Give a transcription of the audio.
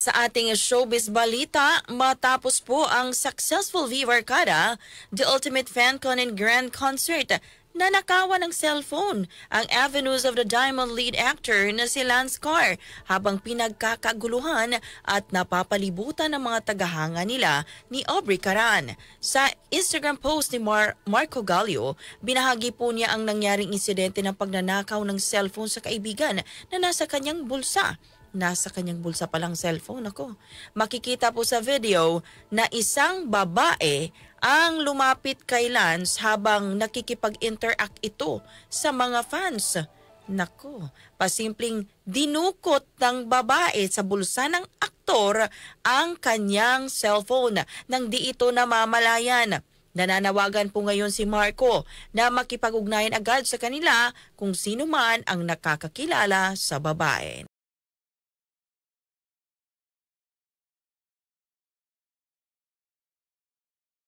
Sa ating showbiz balita, matapos po ang successful Viva Arcada, The Ultimate Fan Con and Grand Concert, nanakawan ng cellphone ang Avenues of the Diamond lead actor na si Lance Carr habang pinagkakaguluhan at napapalibutan ng mga tagahanga nila ni Aubrey Caran. Sa Instagram post ni Marco Gallio, binahagi po niya ang nangyaring insidente ng pagnanakaw ng cellphone sa kaibigan na nasa kanyang bulsa. Nasa kanyang bulsa palang cellphone ako. Makikita po sa video na isang babae ang lumapit kay Lance habang nakikipag-interact ito sa mga fans. Nako, pasimpleng dinukot ng babae sa bulsa ng aktor ang kanyang cellphone nang di ito namamalayan. Nananawagan po ngayon si Marco na makipag-ugnayan agad sa kanila kung sino man ang nakakakilala sa babae.